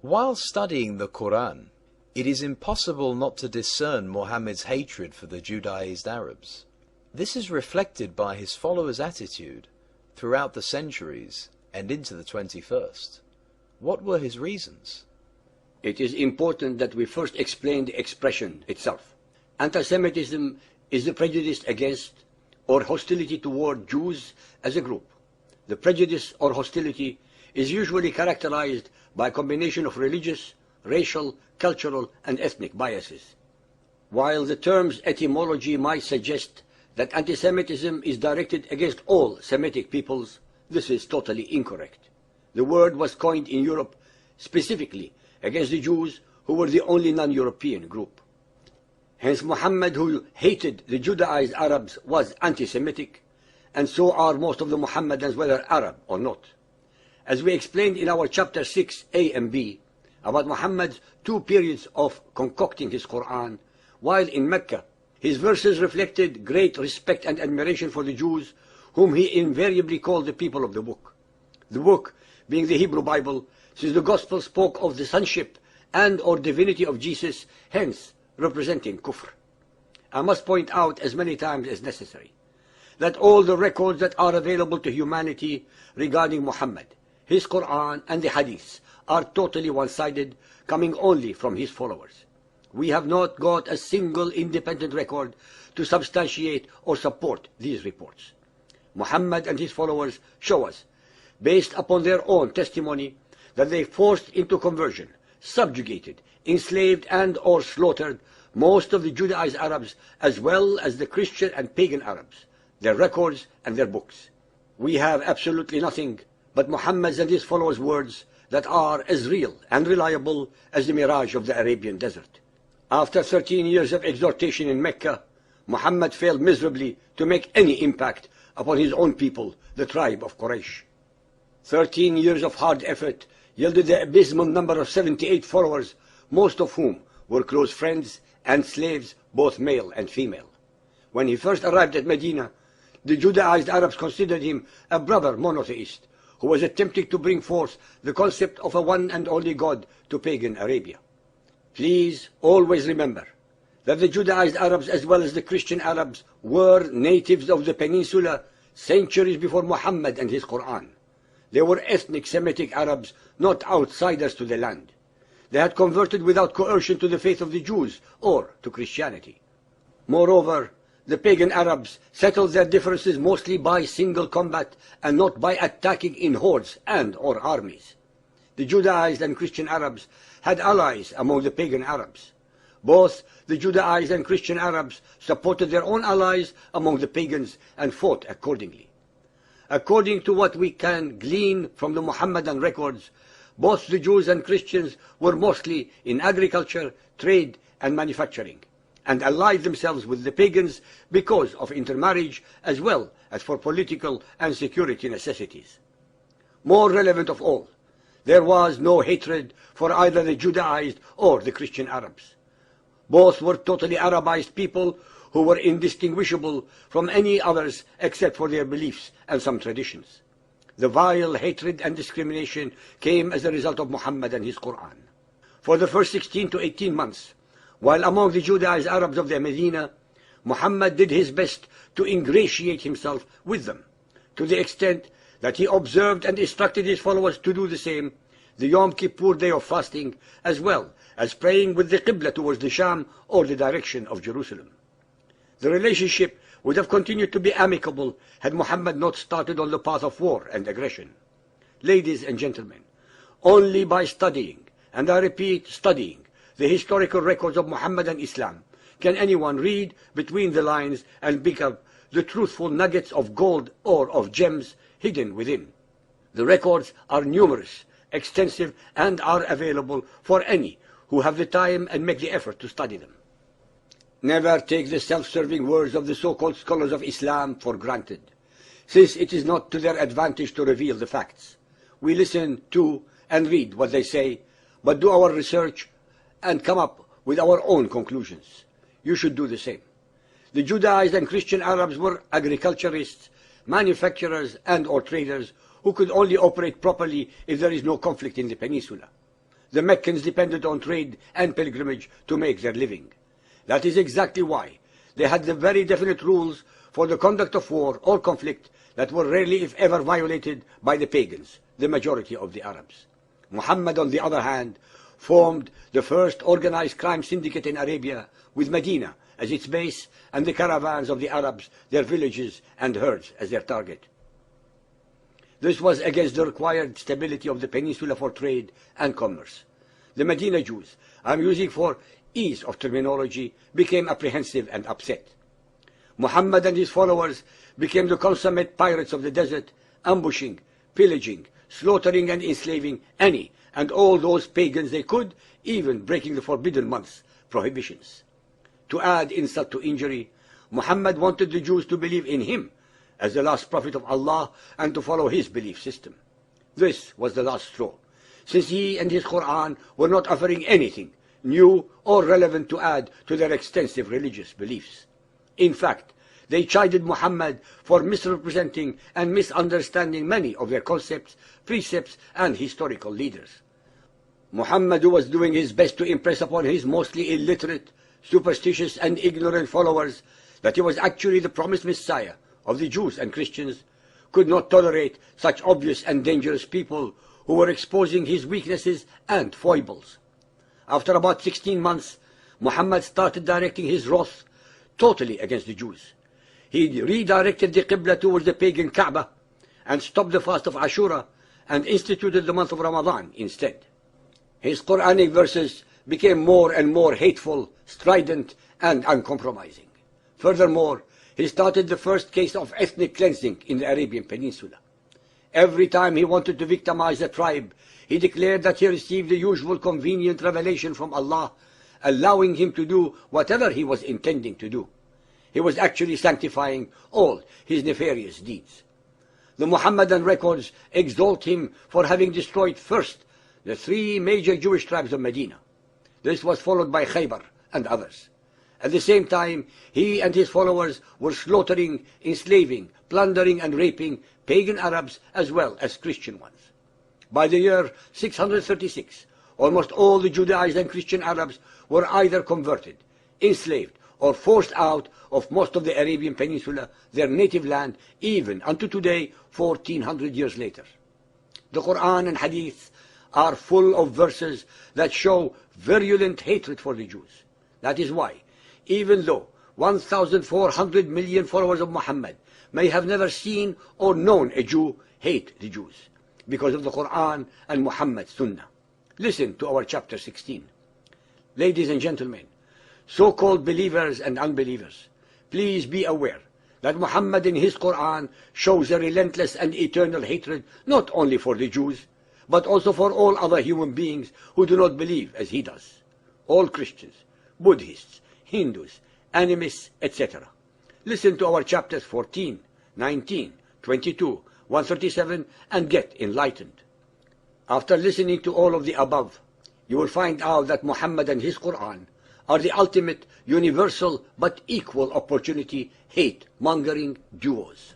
While studying the Quran, it is impossible not to discern Muhammad's hatred for the Judaized Arabs. This is reflected by his followers' attitude throughout the centuries and into the 21st. What were his reasons? It is important that we first explain the expression itself. Anti-Semitism is the prejudice against or hostility toward Jews as a group. The prejudice or hostility is usually characterized by a combination of religious, racial, cultural, and ethnic biases. While the term's etymology might suggest that anti-Semitism is directed against all Semitic peoples, this is totally incorrect. The word was coined in Europe specifically against the Jews, who were the only non-European group. Hence Muhammad, who hated the Judaized Arabs, was anti-Semitic, and so are most of the Muhammadans, whether Arab or not. As we explained in our chapter 6a and b about Muhammad's two periods of concocting his Quran, while in Mecca, his verses reflected great respect and admiration for the Jews, whom he invariably called the people of the book. The book being the Hebrew Bible, since the Gospel spoke of the sonship and or divinity of Jesus, hence representing kufr. I must point out as many times as necessary that all the records that are available to humanity regarding Muhammad, his Quran and the Hadiths are totally one-sided, coming only from his followers. We have not got a single independent record to substantiate or support these reports. Muhammad and his followers show us, based upon their own testimony, that they forced into conversion, subjugated, enslaved and or slaughtered most of the Judaized Arabs as well as the Christian and pagan Arabs, their records and their books. We have absolutely nothing but Muhammad's and his followers' words that are as real and reliable as the mirage of the Arabian desert. After 13 years of exhortation in Mecca, Muhammad failed miserably to make any impact upon his own people, the tribe of Quraysh. 13 years of hard effort yielded the abysmal number of 78 followers, most of whom were close friends and slaves, both male and female. When he first arrived at Medina, the Judaized Arabs considered him a brother monotheist who was attempting to bring forth the concept of a one and only God to pagan Arabia. Please always remember that the Judaized Arabs as well as the Christian Arabs were natives of the peninsula centuries before Muhammad and his Quran. They were ethnic Semitic Arabs, not outsiders to the land. They had converted without coercion to the faith of the Jews or to Christianity. Moreover, the pagan Arabs settled their differences mostly by single combat and not by attacking in hordes and or armies. The Judaized and Christian Arabs had allies among the pagan Arabs. Both the Judaized and Christian Arabs supported their own allies among the pagans and fought accordingly. According to what we can glean from the Muhammadan records, both the Jews and Christians were mostly in agriculture, trade, and manufacturing, and allied themselves with the pagans because of intermarriage as well as for political and security necessities. More relevant of all, there was no hatred for either the Judaized or the Christian Arabs. Both were totally Arabized people who were indistinguishable from any others except for their beliefs and some traditions. The vile hatred and discrimination came as a result of Muhammad and his Quran. For the first 16 to 18 months, while among the Judaized Arabs of the Medina, Muhammad did his best to ingratiate himself with them, to the extent that he observed and instructed his followers to do the same, the Yom Kippur day of fasting, as well as praying with the Qibla towards the Sham or the direction of Jerusalem. The relationship would have continued to be amicable had Muhammad not started on the path of war and aggression. Ladies and gentlemen, only by studying, and I repeat studying, the historical records of Muhammad and Islam can anyone read between the lines and pick up the truthful nuggets of gold or of gems hidden within. The records are numerous, extensive, and are available for any who have the time and make the effort to study them. Never take the self-serving words of the so-called scholars of Islam for granted, since it is not to their advantage to reveal the facts. We listen to and read what they say, but do our research and come up with our own conclusions. You should do the same. The Judaized and Christian Arabs were agriculturists, manufacturers and or traders who could only operate properly if there is no conflict in the peninsula. the Meccans depended on trade and pilgrimage to make their living. That is exactly why they had the very definite rules for the conduct of war or conflict that were rarely, if ever, violated by the pagans, the majority of the Arabs. Muhammad, on the other hand, formed the first organized crime syndicate in Arabia, with Medina as its base and the caravans of the Arabs, their villages and herds, as their target. This was against the required stability of the peninsula for trade and commerce. The Medina Jews, I'm using for ease of terminology, became apprehensive and upset. Muhammad and his followers became the consummate pirates of the desert, ambushing, pillaging, slaughtering and enslaving any and all those pagans they could, even breaking the forbidden months prohibitions. To add insult to injury, Muhammad wanted the Jews to believe in him as the last prophet of Allah and to follow his belief system. This was the last straw, since he and his Quran were not offering anything new or relevant to add to their extensive religious beliefs. In fact, they chided Muhammad for misrepresenting and misunderstanding many of their concepts, precepts, and historical leaders. Muhammad, who was doing his best to impress upon his mostly illiterate, superstitious, and ignorant followers that he was actually the promised Messiah of the Jews and Christians, could not tolerate such obvious and dangerous people who were exposing his weaknesses and foibles. After about 16 months, Muhammad started directing his wrath totally against the Jews. He redirected the Qibla towards the pagan Kaaba and stopped the fast of Ashura and instituted the month of Ramadan instead. His Quranic verses became more and more hateful, strident, and uncompromising. Furthermore, he started the first case of ethnic cleansing in the Arabian Peninsula. Every time he wanted to victimize a tribe, he declared that he received the usual convenient revelation from Allah, allowing him to do whatever he was intending to do. He was actually sanctifying all his nefarious deeds. The Muhammadan records exalt him for having destroyed first the 3 major Jewish tribes of Medina. This was followed by Khaybar and others. At the same time, he and his followers were slaughtering, enslaving, plundering and raping pagan Arabs as well as Christian ones. By the year 636, almost all the Judaized and Christian Arabs were either converted, enslaved, or forced out of most of the Arabian Peninsula, their native land, even unto today, 1400 years later. The Quran and Hadith are full of verses that show virulent hatred for the Jews. That is why, even though 1,400 million followers of Muhammad may have never seen or known a Jew, hate the Jews because of the Quran and Muhammad's Sunnah. Listen to our chapter 16. Ladies and gentlemen, so-called believers and unbelievers, please be aware that Muhammad in his Quran shows a relentless and eternal hatred not only for the Jews, but also for all other human beings who do not believe as he does. All Christians, Buddhists, Hindus, animists, etc. Listen to our chapters 14, 19, 22, 137 and get enlightened. After listening to all of the above, you will find out that Muhammad and his Quran are the ultimate, universal, but equal opportunity hate-mongering duos.